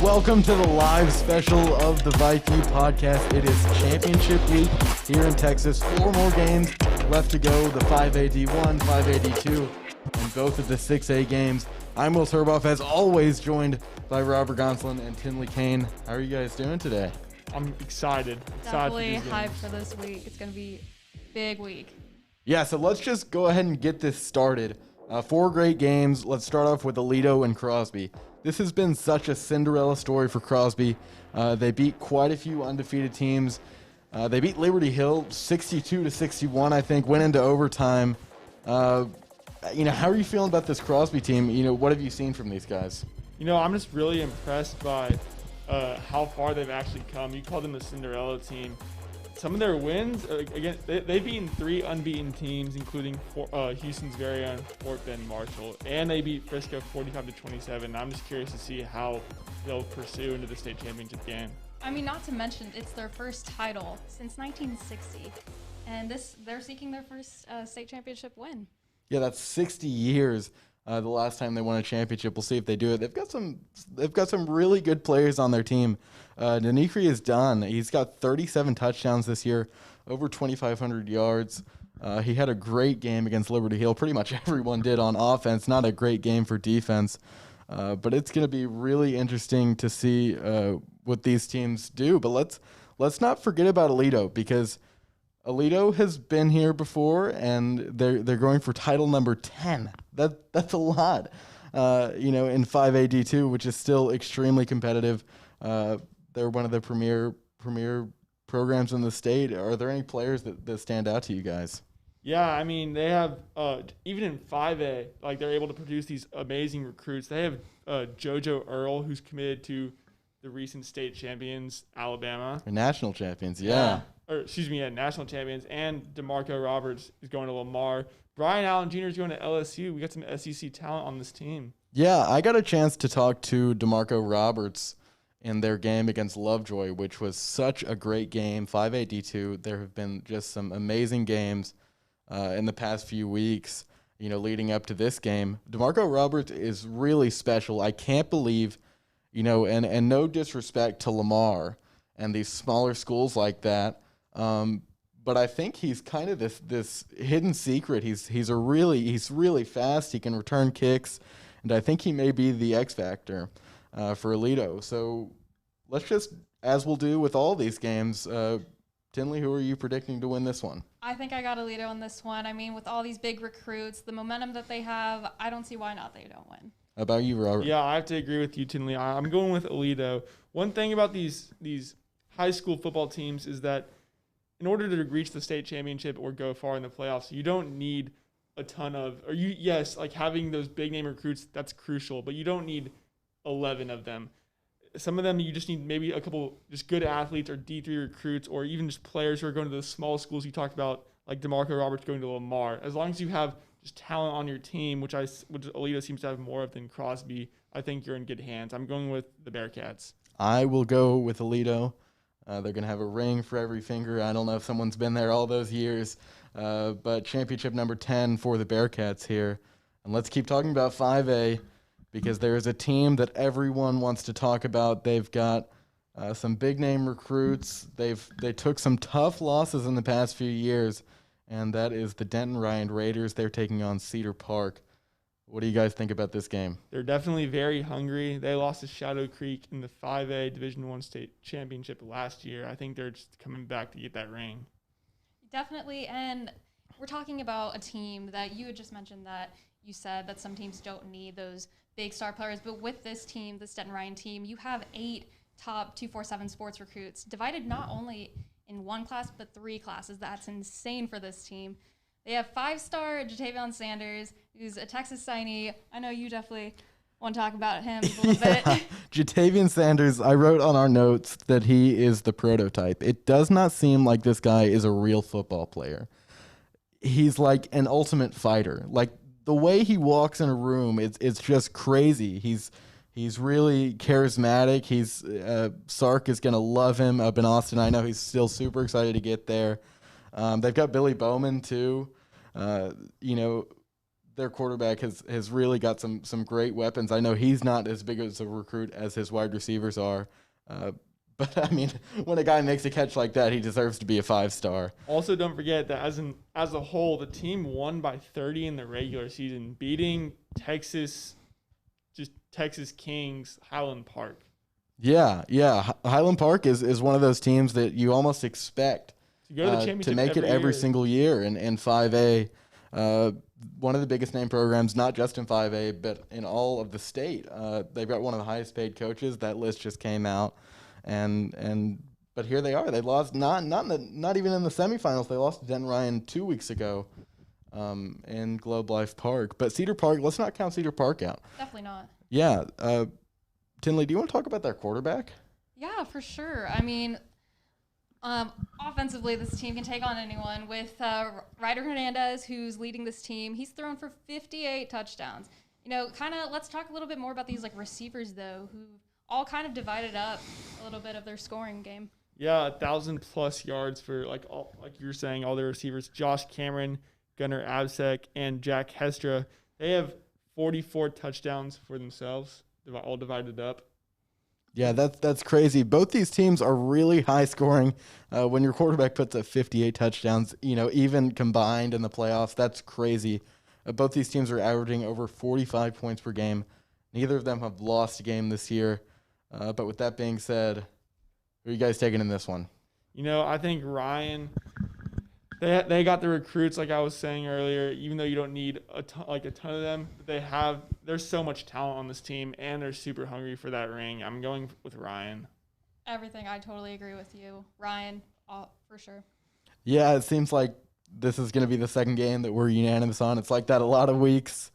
Welcome to the live special of the VYPEU podcast. It is championship week here in Texas. 4 more games left to go. The 5A D1, 5A D2, and both of the 6A games. I'm Will Turboff, as always, joined by Robert Gonsolin and Tinley Kane. How are you guys doing today? I'm excited. Definitely hyped for this week. It's going to be a big week. Yeah, so let's just go ahead and get this started. 4 great games. Let's start off with Aledo and Crosby. This has been such a Cinderella story for Crosby. They beat quite a few undefeated teams. They beat Liberty Hill 62-61, I think, went into overtime. How are you feeling about this Crosby team? What have you seen from these guys? I'm just really impressed by how far they've actually come. You call them a Cinderella team. Some of their wins, again, they've beaten 3 unbeaten teams, including Houston's very own Fort Bend Marshall, and they beat Frisco 45-27. I'm just curious to see how they'll pursue into the state championship game. I mean, not to mention, it's their first title since 1960, and they're seeking their first state championship win. Yeah, that's 60 years. The last time they won a championship. We'll see if they do it. They've got some really good players on their team. Denikri is done. He's got 37 touchdowns this year, over 2,500 yards. He had a great game against Liberty Hill. Pretty much everyone did on offense. Not a great game for defense, but it's going to be really interesting to see what these teams do. But let's not forget about Aledo, because Aledo has been here before, and they're going for title number 10. That's a lot, in 5A D2, which is still extremely competitive. They're one of the premier programs in the state. Are there any players that stand out to you guys? Yeah, I mean, they have, even in 5A, they're able to produce these amazing recruits. They have JoJo Earl, who's committed to the recent state champions, Alabama. Or national champions, yeah. National champions. And DeMarco Roberts is going to Lamar. Brian Allen Jr. is going to LSU. We got some SEC talent on this team. Yeah, I got a chance to talk to DeMarco Roberts in their game against Lovejoy, which was such a great game. 5A D2. There have been just some amazing games in the past few weeks, leading up to this game. DeMarco Roberts is really special. I can't believe, and no disrespect to Lamar and these smaller schools like that, but I think he's kind of this hidden secret. He's really fast. He can return kicks, and I think he may be the X factor for Aledo. So let's just, as we'll do with all these games, Tinley, who are you predicting to win this one? I think I got Aledo on this one. I mean, with all these big recruits, the momentum that they have, I don't see why not they don't win. How about you, Robert? Yeah, I have to agree with you, Tinley. I'm going with Aledo. One thing about these high school football teams is that in order to reach the state championship or go far in the playoffs, you don't need a ton of, having those big name recruits, that's crucial, but you don't need 11 of them. Some of them you just need maybe a couple just good athletes or D3 recruits, or even just players who are going to those small schools you talked about, like DeMarco Roberts going to Lamar. As long as you have just talent on your team, which Aledo seems to have more of than Crosby, I think you're in good hands. I'm going with the Bearcats. I will go with Aledo. They're going to have a ring for every finger. I don't know if someone's been there all those years, but championship number 10 for the Bearcats here. And let's keep talking about 5A, because there is a team that everyone wants to talk about. They've got some big-name recruits. They took some tough losses in the past few years, and that is the Denton Ryan Raiders. They're taking on Cedar Park. What do you guys think about this game? They're definitely very hungry. They lost to Shadow Creek in the 5A Division I state championship last year. I think they're just coming back to get that ring. Definitely, and we're talking about a team that you had just mentioned, that you said that some teams don't need those big star players, but with this team, the Denton Ryan team, you have 8 top 247 sports recruits, divided not only in one class, but 3 classes. That's insane for this team. They have 5-star Jatavion Sanders, who's a Texas signee. I know you definitely want to talk about him a little bit. Jatavion Sanders, I wrote on our notes that he is the prototype. It does not seem like this guy is a real football player. He's like an ultimate fighter. Like, the way he walks in a room, it's just crazy. He's really charismatic. Sark is going to love him up in Austin. I know he's still super excited to get there. They've got Billy Bowman, too. their quarterback has really got some great weapons. I know he's not as big as a recruit as his wide receivers are, but I mean, when a guy makes a catch like that, he deserves to be a 5-star. Also, don't forget that as a whole, the team won by 30 in the regular season, beating Texas Kings Highland Park. Yeah. Highland Park is one of those teams that you almost expect To go to the championship to make it every year. single year in 5A. One of the biggest name programs, not just in 5A, but in all of the state. They've got one of the highest paid coaches. That list just came out, but here they are. They lost not even in the semifinals. They lost to Denton Ryan 2 weeks ago in Globe Life Park. But Cedar Park, let's not count Cedar Park out. Definitely not. Yeah, Tinley, do you want to talk about their quarterback? Yeah, for sure. I mean, offensively, this team can take on anyone. With Ryder Hernandez, who's leading this team, he's thrown for 58 touchdowns. Let's talk a little bit more about these receivers, though, who all kind of divided up a little bit of their scoring game. Yeah, 1,000+ yards for like you were saying, all their receivers. Josh Cameron, Gunnar Absek, and Jack Hestra. They have 44 touchdowns for themselves, all divided up. Yeah, that's crazy. Both these teams are really high scoring. When your quarterback puts up 58 touchdowns, even combined in the playoffs, that's crazy. Both these teams are averaging over 45 points per game. Neither of them have lost a game this year. But with that being said, who are you guys taking in this one? I think Ryan. They got the recruits, like I was saying earlier. Even though you don't need a ton of them, there's so much talent on this team, and they're super hungry for that ring. I'm going with Ryan. Everything. I totally agree with you, Ryan, for sure. Yeah, it seems like this is going to be the second game that we're unanimous on. It's like that a lot of weeks,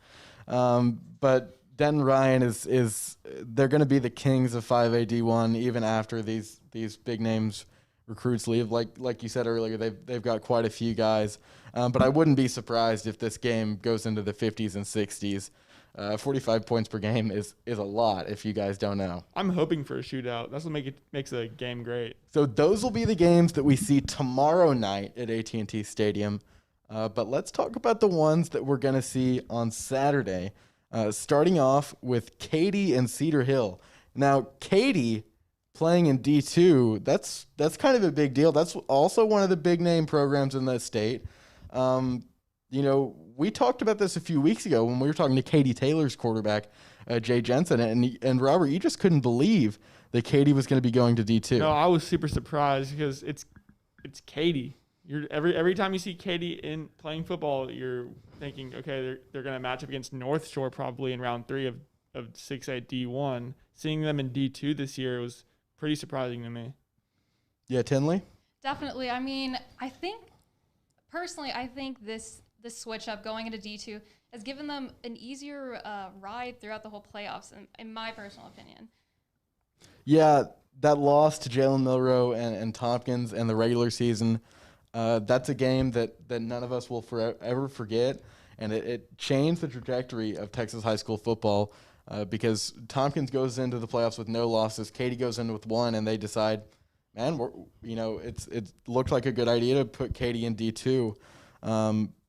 but Denton Ryan is they're going to be the kings of 5A D1 even after these big names recruits leave. Like you said earlier, they've got quite a few guys, but I wouldn't be surprised if this game goes into the 50s and 60s. 45 points per game is a lot if you guys don't know. I'm hoping for a shootout. That's what makes a game great. So those will be the games that we see tomorrow night at AT&T Stadium. But let's talk about the ones that we're going to see on Saturday, starting off with Katy and Cedar Hill. Now, Katy playing in D2, that's kind of a big deal. That's also one of the big name programs in the state. We talked about this a few weeks ago when we were talking to Katy Taylor's quarterback, Jay Jensen, and Robert, you just couldn't believe that Katy was going to be going to D2. No, I was super surprised because it's Katy. Every time you see Katy in playing football, you're thinking, okay, they're going to match up against North Shore probably in round 3 of 6A D1. Seeing them in D2 this year was pretty surprising to me. Yeah, Tinley? Definitely. I mean, I think this switch up going into D2 has given them an easier ride throughout the whole playoffs, in my personal opinion. Yeah, that loss to Jalen Milroe and Tompkins in the regular season, that's a game that none of us will forever forget, and it changed the trajectory of Texas high school football because Tompkins goes into the playoffs with no losses, Katy goes in with 1, and they decide, man, it looked like a good idea to put Katy in D2.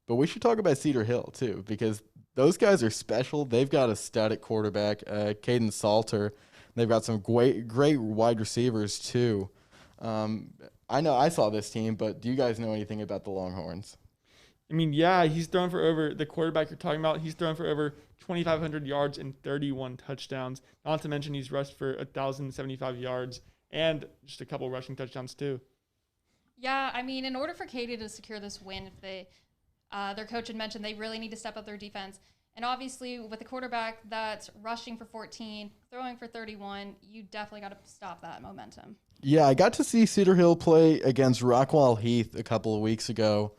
But we should talk about Cedar Hill, too, because those guys are special. They've got a stud at quarterback, Caden Salter. They've got some great wide receivers, too. I know I saw this team, but do you guys know anything about the Longhorns? I mean, yeah, he's thrown for over, the quarterback you're talking about, he's thrown for over 2,500 yards and 31 touchdowns. Not to mention he's rushed for 1,075 yards and just a couple rushing touchdowns, too. Yeah, I mean, in order for Katy to secure this win, if their coach had mentioned they really need to step up their defense. And obviously, with a quarterback that's rushing for 14, throwing for 31, you definitely got to stop that momentum. Yeah, I got to see Cedar Hill play against Rockwall Heath a couple of weeks ago.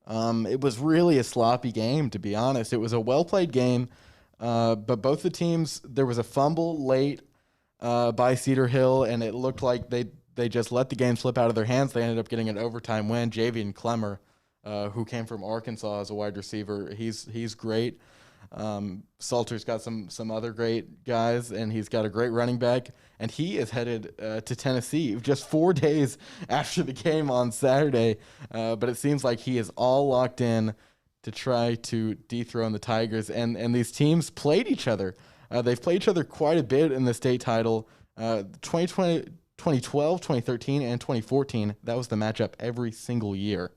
It was really a sloppy game, to be honest. It was a well-played game, but both the teams, there was a fumble late by Cedar Hill, and it looked like they just let the game slip out of their hands. They ended up getting an overtime win. Javian Clemmer, who came from Arkansas as a wide receiver, he's great. Salter's got some other great guys, and he's got a great running back, and he is headed to Tennessee just 4 days after the game on Saturday. But it seems like he is all locked in to try to dethrone the Tigers. And these teams played each other. They've played each other quite a bit in the state title. 2020, 2012, 2013, and 2014, that was the matchup every single year.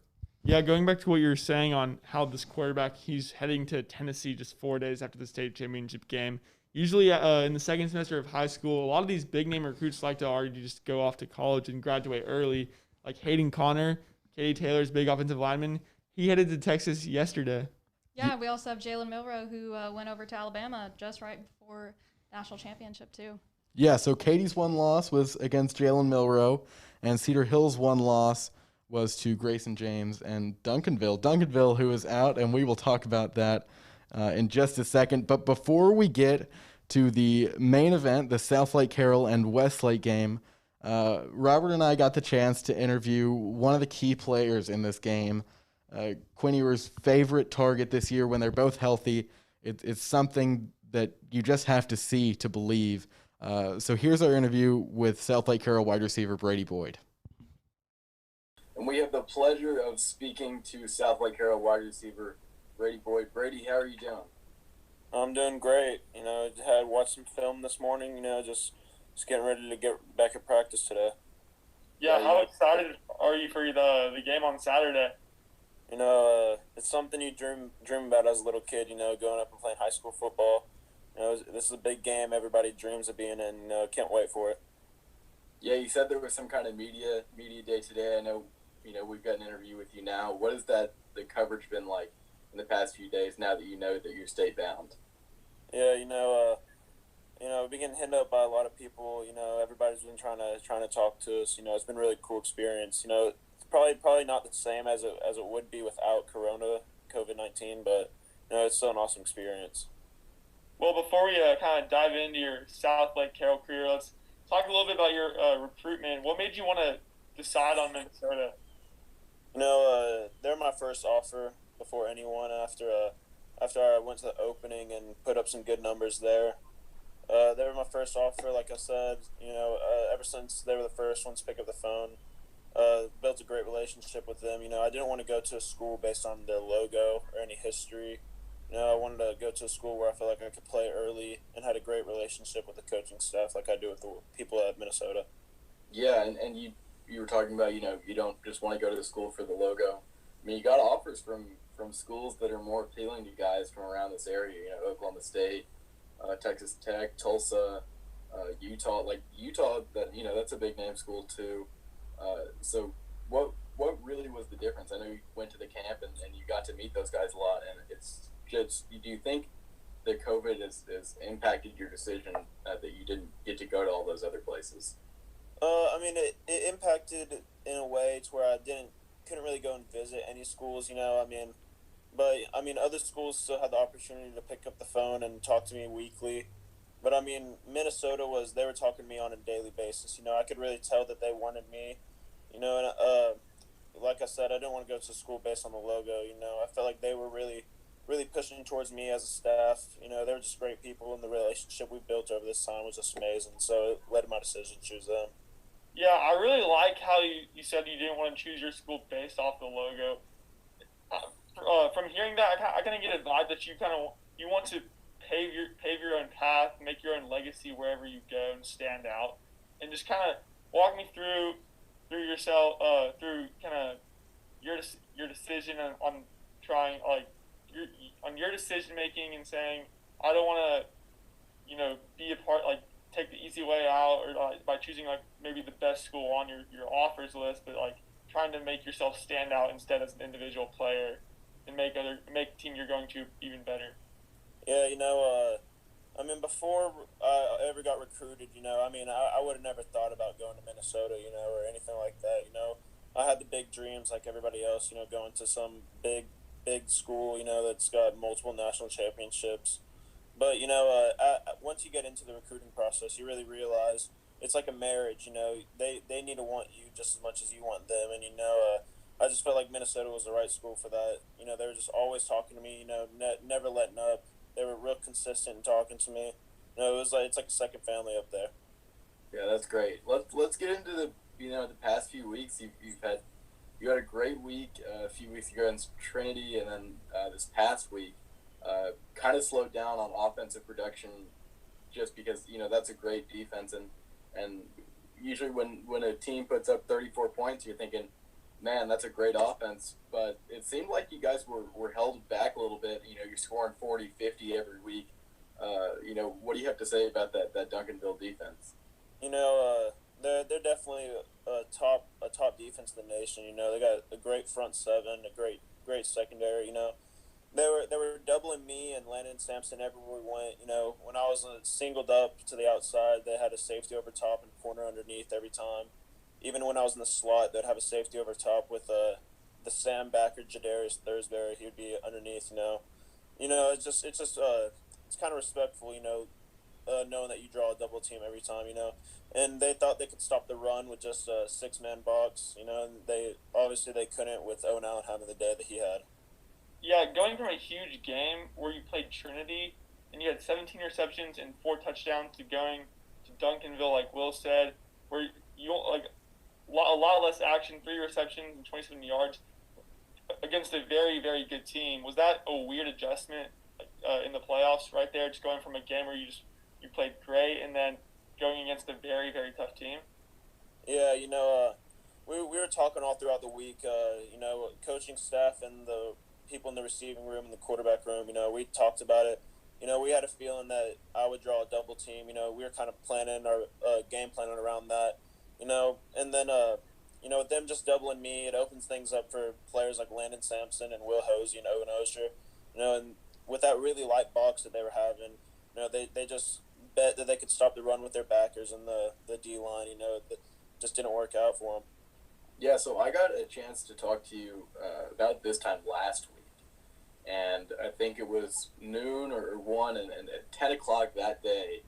Yeah, going back to what you were saying on how this quarterback, he's heading to Tennessee just 4 days after the state championship game. Usually in the second semester of high school, a lot of these big-name recruits like to already just go off to college and graduate early. Like Hayden Connor, Katie Taylor's big offensive lineman, he headed to Texas yesterday. Yeah, we also have Jalen Milroe, who went over to Alabama just right before national championship, too. Yeah, so Katie's one loss was against Jalen Milroe, and Cedar Hill's one loss was to Grayson James and Duncanville. Duncanville, who is out, and we will talk about that in just a second. But before we get to the main event, the Southlake Carroll and Westlake game, Robert and I got the chance to interview one of the key players in this game, Quinn Ewer's favorite target this year when they're both healthy. It's something that you just have to see to believe. So here's our interview with Southlake Carroll wide receiver Brady Boyd. And we have the pleasure of speaking to Southlake Carroll wide receiver Brady Boyd. Brady, how are you doing? I'm doing great. Had watched some film this morning. Just getting ready to get back at practice today. Yeah, how excited are you for the game on Saturday? It's something you dream about as a little kid. Going up and playing high school football. This is a big game. Everybody dreams of being in. Can't wait for it. Yeah, you said there was some kind of media day today. I know. We've got an interview with you now. What has the coverage been like in the past few days now that you know that you're state bound? Yeah, we've been getting hit up by a lot of people. Everybody's been trying to talk to us. It's been a really cool experience. It's probably not the same as it would be without COVID-19, but it's still an awesome experience. Well, before we kind of dive into your Southlake Carroll career, let's talk a little bit about your recruitment. What made you want to decide on Minnesota? They're my first offer before anyone after I went to the opening and put up some good numbers there. They were my first offer, like I said. Ever since they were the first ones to pick up the phone, built a great relationship with them. I didn't want to go to a school based on their logo or any history. I wanted to go to a school where I felt like I could play early and had a great relationship with the coaching staff like I do with the people at Minnesota. Yeah, and you were talking about, you don't just want to go to the school for the logo. I mean, you got offers from schools that are more appealing to you guys from around this area, Oklahoma State, Texas Tech, Tulsa, Utah. Like Utah, that's a big name school too. So what really was the difference? I know you went to the camp and you got to meet those guys a lot, and it's just, do you think that COVID has impacted your decision that you didn't get to go to all those other places? It impacted in a way to where I couldn't really go and visit any schools, but other schools still had the opportunity to pick up the phone and talk to me weekly. But Minnesota they were talking to me on a daily basis. I could really tell that they wanted me, and like I said, I didn't want to go to school based on the logo. I felt like they were really pushing towards me as a staff. They were just great people, and the relationship we built over this time was just amazing. So it led to my decision to choose them. Yeah, I really like how you said you didn't want to choose your school based off the logo. From hearing that, I kind of get a vibe that you want to pave your own path, make your own legacy wherever you go, and stand out. And just kind of walk me through yourself, through kind of your decision on trying on your decision making and saying, I don't want to, be a part, take the easy way out, or by choosing maybe the best school on your offers list, but trying to make yourself stand out instead as an individual player and make the team you're going to even better. Yeah, before I ever got recruited, I would have never thought about going to Minnesota, or anything like that. I had the big dreams like everybody else, going to some big school, that's got multiple national championships. But, once you get into the recruiting process, you really realize it's like a marriage. They need to want you just as much as you want them. And, I just felt like Minnesota was the right school for that. They were just always talking to me, never letting up. They were real consistent in talking to me. It's like a second family up there. Yeah, that's great. Let's get into the past few weeks. You've you had a great week a few weeks ago against Trinity, and then this past week kind of slowed down on offensive production just because, that's a great defense. And usually when a team puts up 34 points, you're thinking, man, that's a great offense. But it seemed like you guys were held back a little bit. You're scoring 40, 50 every week. What do you have to say about that Duncanville defense? They're definitely a top defense in the nation. They got a great front seven, a great secondary. They were doubling me and Landon Sampson everywhere we went. When I was singled up to the outside, they had a safety over top and corner underneath every time. Even when I was in the slot, they'd have a safety over top with the Sam backer, Jadarius Thursbury. He would be underneath. It's kind of respectful. Knowing that you draw a double team every time. And they thought they could stop the run with just a 6-man box. And they couldn't with Owen Allen having the day that he had. Yeah, going from a huge game where you played Trinity and you had 17 receptions and 4 touchdowns to going to Duncanville, like Will said, where you a lot less action, 3 receptions and 27 yards against a very, very good team. Was that a weird adjustment in the playoffs right there, just going from a game where you played great and then going against a very, very tough team? Yeah, we were talking all throughout the week, coaching staff and the people in the receiving room and the quarterback room, we talked about it. We had a feeling that I would draw a double team. We were kind of planning our game planning around that, and then, with them just doubling me, it opens things up for players like Landon Sampson and Will Hosey and Owen Osher, and with that really light box that they were having, they just bet that they could stop the run with their backers and the D-line, that just didn't work out for them. Yeah, so I got a chance to talk to you about this time last week. And I think it was noon or 1, and at 10 o'clock that day,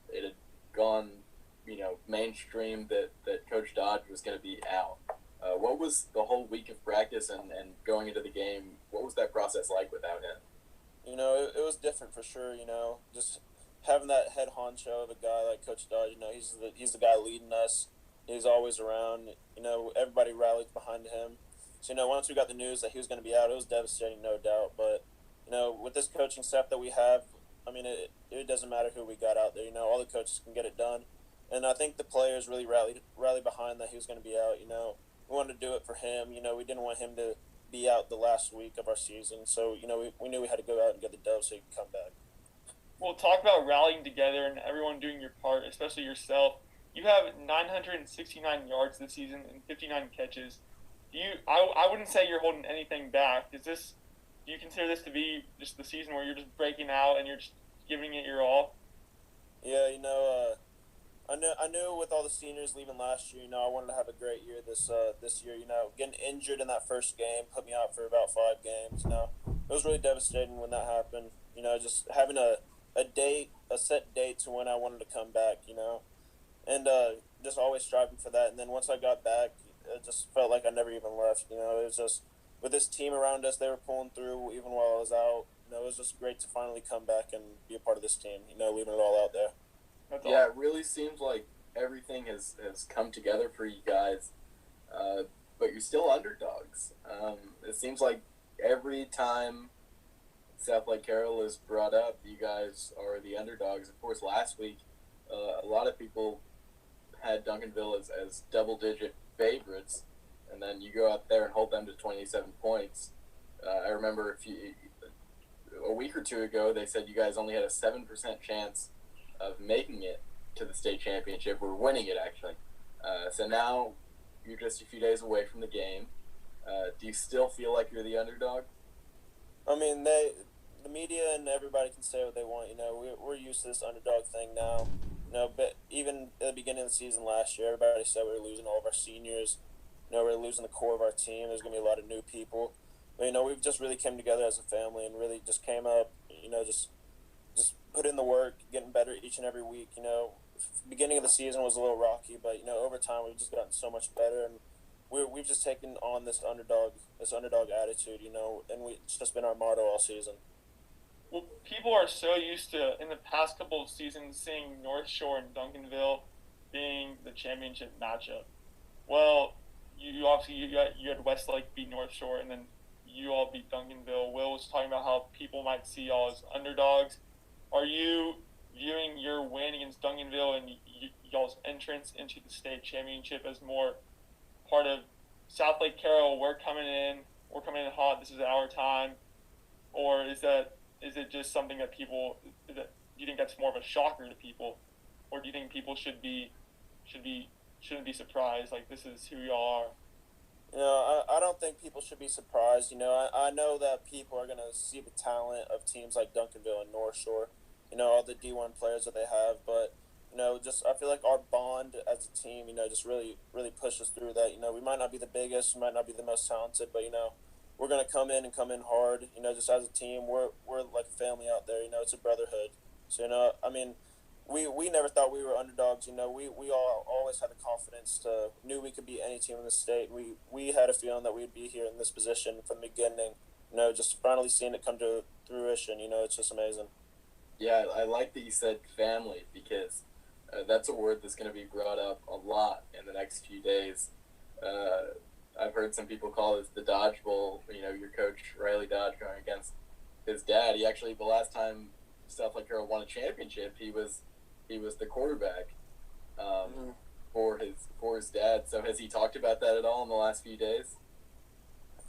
it had gone, mainstream that Coach Dodge was going to be out. What was the whole week of practice and going into the game? What was that process like without him? It was different for sure. Just having that head honcho of a guy like Coach Dodge. He's the guy leading us. He's always around. Everybody rallied behind him. So, once we got the news that he was going to be out, it was devastating, no doubt. But, with this coaching staff that we have, it doesn't matter who we got out there. All the coaches can get it done. And I think the players really rallied behind that he was going to be out. We wanted to do it for him. We didn't want him to be out the last week of our season. So, we knew we had to go out and get the dub so he could come back. Well, talk about rallying together and everyone doing your part, especially yourself. You have 969 yards this season and 59 catches. I wouldn't say you're holding anything back. Do you consider this to be just the season where you're just breaking out and you're just giving it your all? Yeah, I knew with all the seniors leaving last year, I wanted to have a great year this year. Getting injured in that first game put me out for about 5 games. It was really devastating when that happened. Just having a set date to when I wanted to come back. And just always striving for that. And then once I got back, it just felt like I never even left. It was just with this team around us, they were pulling through even while I was out. It was just great to finally come back and be a part of this team. Leaving it all out there. That's yeah, it really seems like everything has come together for you guys, but you're still underdogs. It seems like every time Southlake Carroll is brought up, you guys are the underdogs. Of course, last week, a lot of people had Duncanville as double-digit favorites, and then you go out there and hold them to 27 points. I remember a week or 2 ago, they said you guys only had a 7% chance of making it to the state championship, or winning it, actually. So now you're just a few days away from the game. Do you still feel like you're the underdog? The media and everybody can say what they want. We're used to this underdog thing now. But even at the beginning of the season last year, everybody said we were losing all of our seniors. We were losing the core of our team. There's going to be a lot of new people. But, we've just really came together as a family and really just came up, just put in the work, getting better each and every week. Beginning of the season was a little rocky, but, over time we've just gotten so much better. And we've just taken on this underdog attitude, and it's just been our motto all season. Well, people are so used to, in the past couple of seasons, seeing North Shore and Duncanville being the championship matchup. Well, you obviously you had Westlake beat North Shore, and then you all beat Duncanville. Will was talking about how people might see y'all as underdogs. Are you viewing your win against Duncanville and y'all's entrance into the state championship as more part of Southlake Carroll? We're coming in hot. This is our time, or is it just something that do you think that's more of a shocker to people, or do you think people shouldn't be surprised? Like, this is who y'all are. I don't think people should be surprised. I know that people are going to see the talent of teams like Duncanville and North Shore, all the D1 players that they have. But, just I feel like our bond as a team, just really, really pushes through that. We might not be the biggest, we might not be the most talented, but, we're going to come in hard. Just as a team, we're like a family out there. It's a brotherhood. So, we never thought we were underdogs. We all always had the confidence knew we could beat any team in the state. We had a feeling that we'd be here in this position from the beginning. Just finally seeing it come to fruition. It's just amazing. Yeah, I like that you said family, because that's a word that's going to be brought up a lot in the next few days. I've heard some people call this the Dodge Bowl. Your coach Riley Dodge going against his dad. He actually, the last time Southlake Carroll won a championship, he was the quarterback for his dad. So has he talked about that at all in the last few days?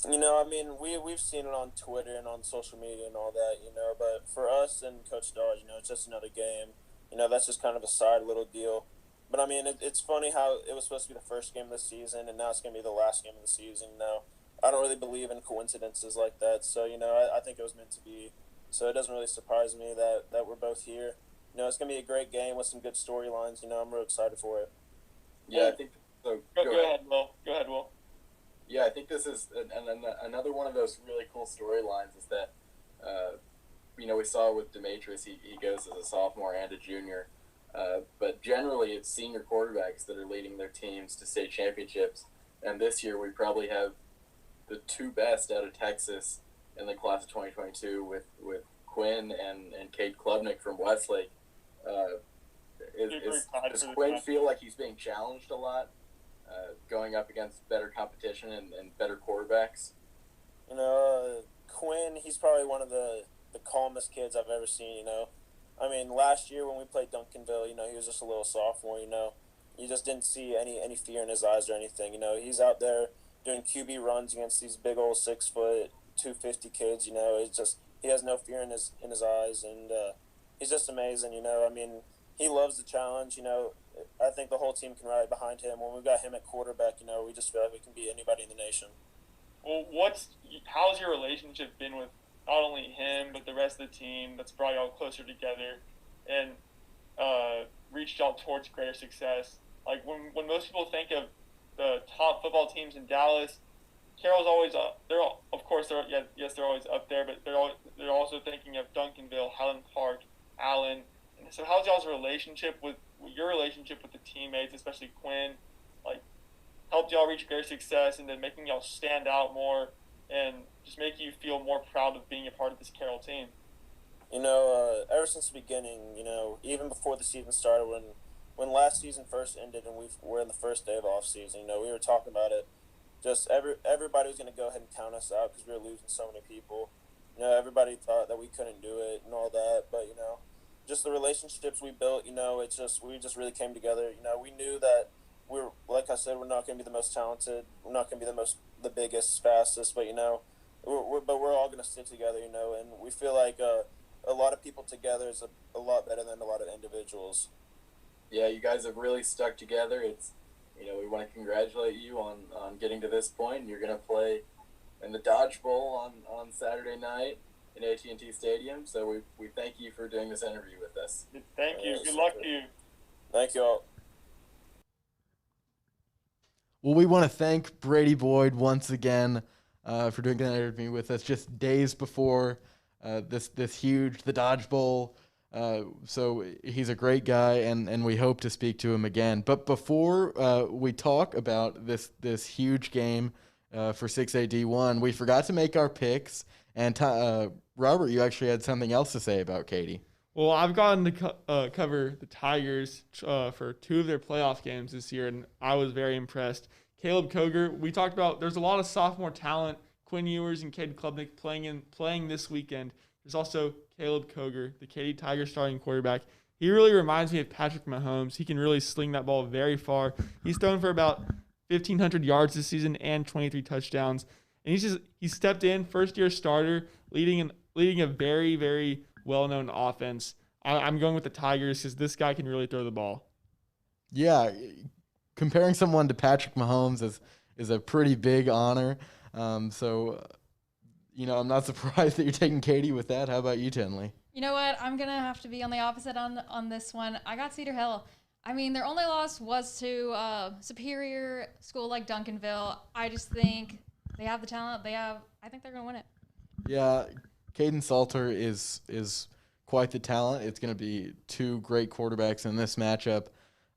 We've seen it on Twitter and on social media and all that, but for us and Coach Dodge, it's just another game. That's just kind of a side little deal. But, it's funny how it was supposed to be the first game of the season, and now it's going to be the last game of the season. I don't really believe in coincidences like that. So, I think it was meant to be. So it doesn't really surprise me that we're both here. It's going to be a great game with some good storylines. I'm real excited for it. Yeah, I think so. Go ahead, Will. Go ahead, Will. Yeah, I think this is another one of those really cool storylines is that, we saw with Demetrius, he goes as a sophomore and a junior. But generally, it's senior quarterbacks that are leading their teams to state championships. And this year, we probably have the two best out of Texas in the class of 2022 with Quinn and Cade Klubnik from Westlake. Does Quinn feel like he's being challenged a lot, going up against better competition and better quarterbacks? Quinn, he's probably one of the calmest kids I've ever seen, last year when we played Duncanville, he was just a little sophomore, You just didn't see any fear in his eyes or anything, He's out there doing QB runs against these big old 6 foot, 250 kids, It's just he has no fear in his eyes, and he's just amazing, He loves the challenge, I think the whole team can rally behind him. When we've got him at quarterback, we just feel like we can beat anybody in the nation. Well, how's your relationship been with not only him but the rest of the team that's brought y'all closer together and reached y'all towards greater success? Like, when most people think of the top football teams in Dallas, Carroll's always up. They're always up there, but they're also thinking of Duncanville, Highland Park, Allen. And so how's y'all's relationship with the teammates, especially Quinn, like, helped y'all reach greater success and then making y'all stand out more and just make you feel more proud of being a part of this Carroll team? Ever since the beginning, even before the season started, when last season first ended and we were in the first day of off season, we were talking about it. Just everybody was going to go ahead and count us out because we were losing so many people. Everybody thought that we couldn't do it and all that, but just the relationships we built, we just really came together. We knew that like I said, we're not going to be the most talented, we're not going to be the biggest, fastest, but we're all going to stick together, and we feel like a lot of people together is a lot better than a lot of individuals. Yeah, you guys have really stuck together. It's we want to congratulate you on getting to this point. You're going to play in the Dodge Bowl on Saturday night in AT&T Stadium. So we thank you for doing this interview with us. Thank you. Good luck to you. Thank you all. Well, we want to thank Brady Boyd once again for doing that interview with us just days before the Dodge Bowl. So he's a great guy, and we hope to speak to him again. But before we talk about this huge game for 6A D1, we forgot to make our picks. And Robert, you actually had something else to say about Katie. Well, I've gotten to cover the Tigers for 2 of their playoff games this year, and I was very impressed. Caleb Koger. We talked about there's a lot of sophomore talent. Quinn Ewers and Cade Klubnik playing this weekend. There's also Caleb Koger, the Katy Tigers starting quarterback. He really reminds me of Patrick Mahomes. He can really sling that ball very far. He's thrown for about 1,500 yards this season and 23 touchdowns. And he stepped in, first-year starter, leading a very, very well-known offense. I'm going with the Tigers because this guy can really throw the ball. Yeah, comparing someone to Patrick Mahomes is a pretty big honor. So, I'm not surprised that you're taking Katie with that. How about you, Tinley? You know what? I'm going to have to be on the opposite on this one. I got Cedar Hill. I mean, their only loss was to a superior school like Duncanville. I just think they have the talent. I think they're going to win it. Yeah, Caden Salter is quite the talent. It's going to be two great quarterbacks in this matchup.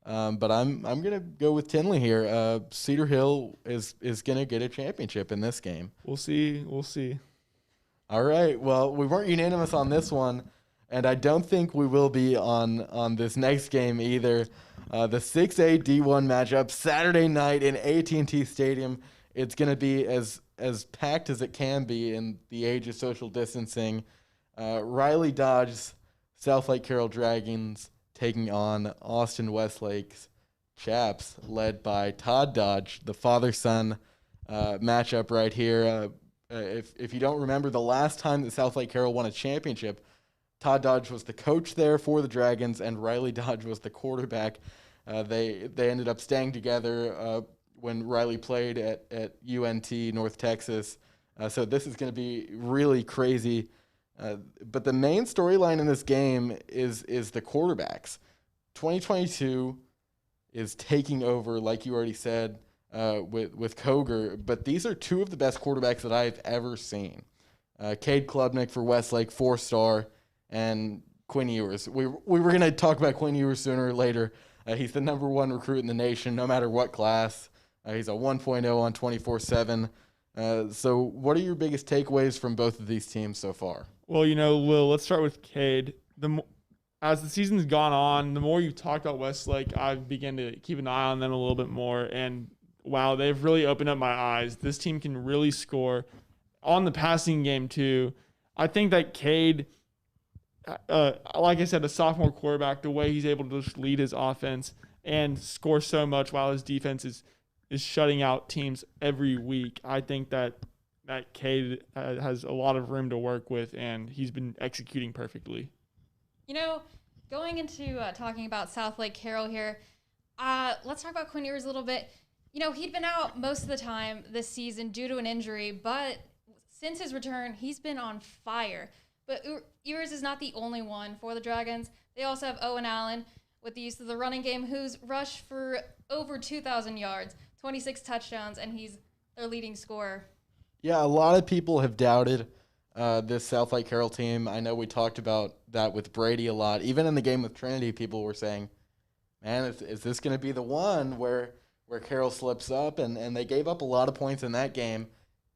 But I'm going to go with Tinley here. Cedar Hill is going to get a championship in this game. We'll see. All right. Well, we weren't unanimous on this one, and I don't think we will be on this next game either. The 6A D1 matchup Saturday night in AT&T Stadium. It's going to be as packed as it can be in the age of social distancing. Riley Dodge's Southlake Carroll Dragons taking on Austin Westlake's Chaps, led by Todd Dodge, the father-son matchup right here. If you don't remember, the last time that Southlake Carroll won a championship, Todd Dodge was the coach there for the Dragons, and Riley Dodge was the quarterback. They ended up staying together when Riley played at UNT, North Texas. So this is going to be really crazy. But the main storyline in this game is the quarterbacks. 2022 is taking over, like you already said, with Koger, but these are two of the best quarterbacks that I've ever seen. Cade Klubnik for Westlake, 4-star, and Quinn Ewers. We were going to talk about Quinn Ewers sooner or later. He's the number one recruit in the nation, no matter what class. He's a 1.0 on 24/7. So what are your biggest takeaways from both of these teams so far? Well, Will, let's start with Cade. As the season's gone on, the more you've talked about Westlake, I've begun to keep an eye on them a little bit more. And, wow, they've really opened up my eyes. This team can really score on the passing game, too. I think that Cade, like I said, a sophomore quarterback, the way he's able to just lead his offense and score so much while his defense is shutting out teams every week, I think that Cade has a lot of room to work with, and he's been executing perfectly. Going into talking about Southlake Carroll here, let's talk about Quinn Ewers a little bit. He'd been out most of the time this season due to an injury, but since his return, he's been on fire. But Ewers is not the only one for the Dragons. They also have Owen Allen with the use of the running game, who's rushed for over 2,000 yards, 26 touchdowns, and he's their leading scorer. Yeah, a lot of people have doubted this Southlake Carroll team. I know we talked about that with Brady a lot. Even in the game with Trinity, people were saying, man, is this going to be the one where Carroll slips up? And they gave up a lot of points in that game.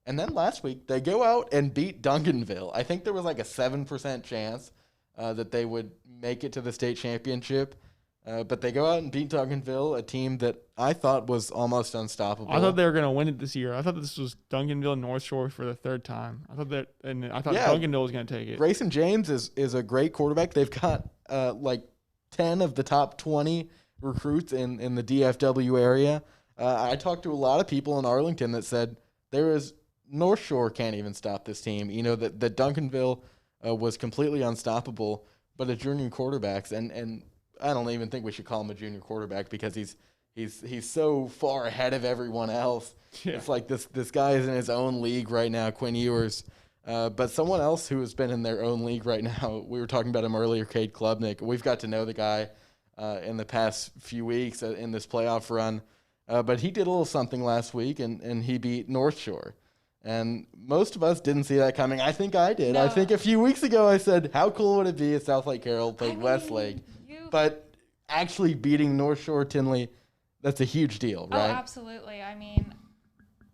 And then last week, they go out and beat Duncanville. I think there was like a 7% chance that they would make it to the state championship. But they go out and beat Duncanville, a team that I thought was almost unstoppable. I thought they were going to win it this year. I thought this was Duncanville North Shore for the third time. I thought Duncanville was going to take it. Grayson James is a great quarterback. They've got like 10 of the top 20 recruits in the DFW area. I talked to a lot of people in Arlington that said North Shore can't even stop this team. That Duncanville was completely unstoppable, but a junior quarterbacks and I don't even think we should call him a junior quarterback because he's so far ahead of everyone else. Yeah. It's like this guy is in his own league right now, Quinn Ewers. But someone else who has been in their own league right now, we were talking about him earlier, Cade Klubnik. We've got to know the guy in the past few weeks in this playoff run. But he did a little something last week, and he beat North Shore. And most of us didn't see that coming. I think I did. No. I think a few weeks ago I said, how cool would it be if Southlake Carroll played Westlake? But actually beating North Shore Tinley, that's a huge deal, right? Oh, absolutely.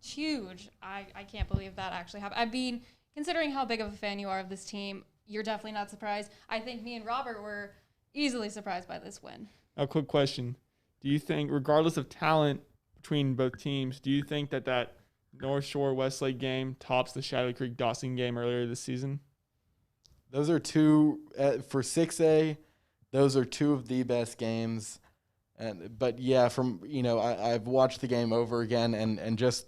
Huge. I can't believe that actually happened. Considering how big of a fan you are of this team, you're definitely not surprised. I think me and Robert were easily surprised by this win. A quick question. Do you think, regardless of talent, between both teams. Do you think that North Shore Westlake game tops the Shadow Creek Dawson game earlier this season? Those are two for 6A. Those are two of the best games. But yeah, I've watched the game over again and just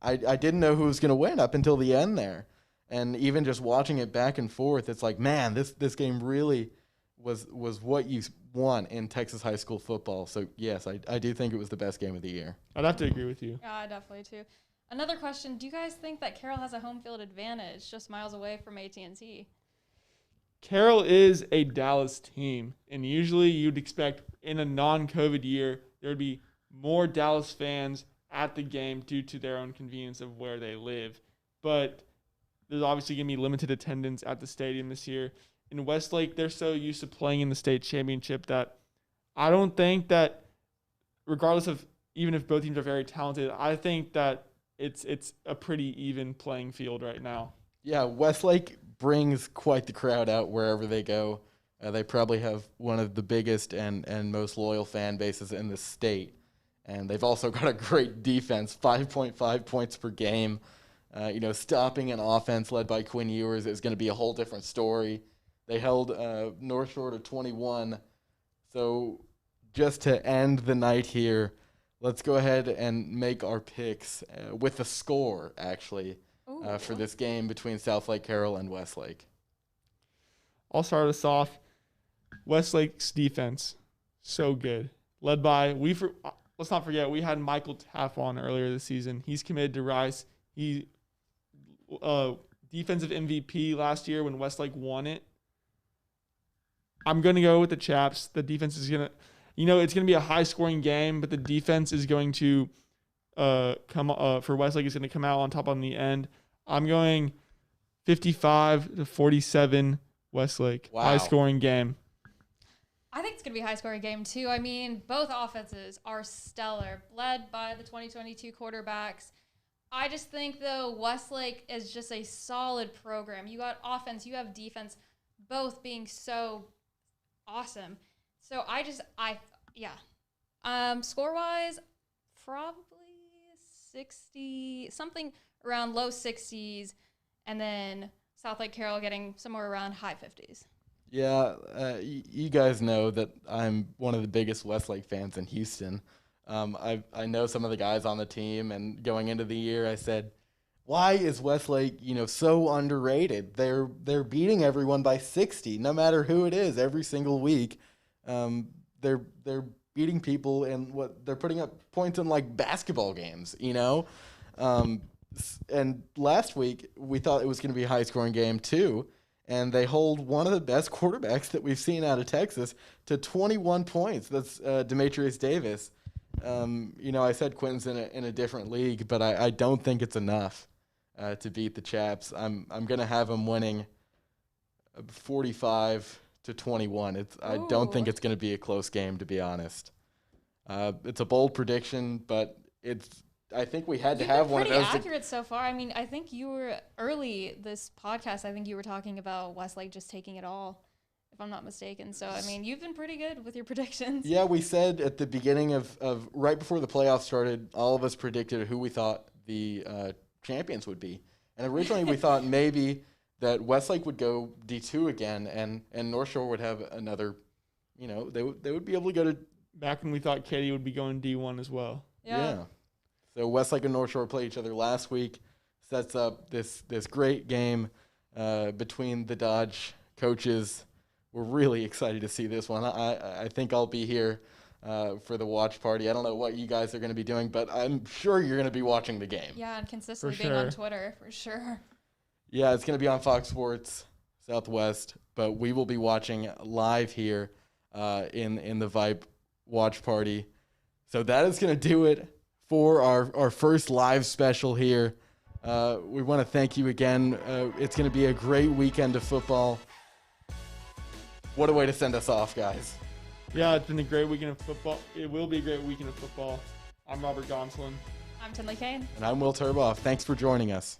I didn't know who was going to win up until the end there. And even just watching it back and forth, it's like, man, this game really was what you want in Texas high school football. So, yes, I do think it was the best game of the year. I'd have to agree with you. Yeah, I definitely too. Another question, do you guys think that Carroll has a home field advantage just miles away from AT&T? Carroll is a Dallas team, and usually you'd expect in a non-COVID year there would be more Dallas fans at the game due to their own convenience of where they live. But there's obviously going to be limited attendance at the stadium this year. In Westlake, they're so used to playing in the state championship that I don't think that, regardless of even if both teams are very talented, I think that it's a pretty even playing field right now. Yeah, Westlake brings quite the crowd out wherever they go. They probably have one of the biggest and most loyal fan bases in the state. And they've also got a great defense, 5.5 points per game. Stopping an offense led by Quinn Ewers is going to be a whole different story. They held North Shore to 21. So just to end the night here, let's go ahead and make our picks with a score, actually. For this game between Southlake, Carroll, and Westlake. I'll start us off. Westlake's defense, so good. Led by, let's not forget, we had Michael Taff on earlier this season. He's committed to Rice. He defensive MVP last year when Westlake won it. I'm going to go with the Chaps. The defense is going to, it's going to be a high-scoring game, but the defense is going to for Westlake is going to come out on top on the end. I'm going 55-47 Westlake. Wow. High-scoring game. I think it's going to be a high-scoring game, too. I mean, both offenses are stellar, led by the 2022 quarterbacks. I just think, though, Westlake is just a solid program. You got offense, you have defense, both being so awesome. So score-wise, probably 60, something around low 60s, and then Southlake Carroll getting somewhere around high 50s. Yeah, you guys know that I'm one of the biggest Westlake fans in Houston. I know some of the guys on the team, and going into the year, I said, why is Westlake, so underrated? They're beating everyone by 60, no matter who it is, every single week. They're beating people, and they're putting up points in like basketball games, And last week we thought it was going to be a high-scoring game too. And they hold one of the best quarterbacks that we've seen out of Texas to 21 points. That's Demetrius Davis. I said Quinton's in a different league, but I don't think it's enough to beat the Chaps. I'm going to have them winning 45-21. I don't think it's going to be a close game, to be honest. It's a bold prediction, but I think we had to have one of those. Pretty accurate so far. I mean, I think you were early this podcast. I think you were talking about Westlake just taking it all, if I'm not mistaken. So, I mean, you've been pretty good with your predictions. Yeah, we said at the beginning of right before the playoffs started, all of us predicted who we thought the champions would be. And originally we thought maybe that Westlake would go D2 again, and North Shore would have another. They would be able to go to. Back when we thought Katy would be going D1 as well. Yeah. So Westlake and North Shore played each other last week. Sets up this great game between the Dodge coaches. We're really excited to see this one. I think I'll be here for the watch party. I don't know what you guys are going to be doing, but I'm sure you're going to be watching the game. Yeah, and consistently being on Twitter, for sure. Yeah, it's going to be on Fox Sports Southwest, but we will be watching live here in the VYPE watch party. So that is going to do it for our first live special here. We want to thank you again. It's going to be a great weekend of football. What a way to send us off, guys. Yeah, it's been a great weekend of football. It will be a great weekend of football. I'm Robert Gonsolin. I'm Tinley Kane. And I'm Will Turboff. Thanks for joining us.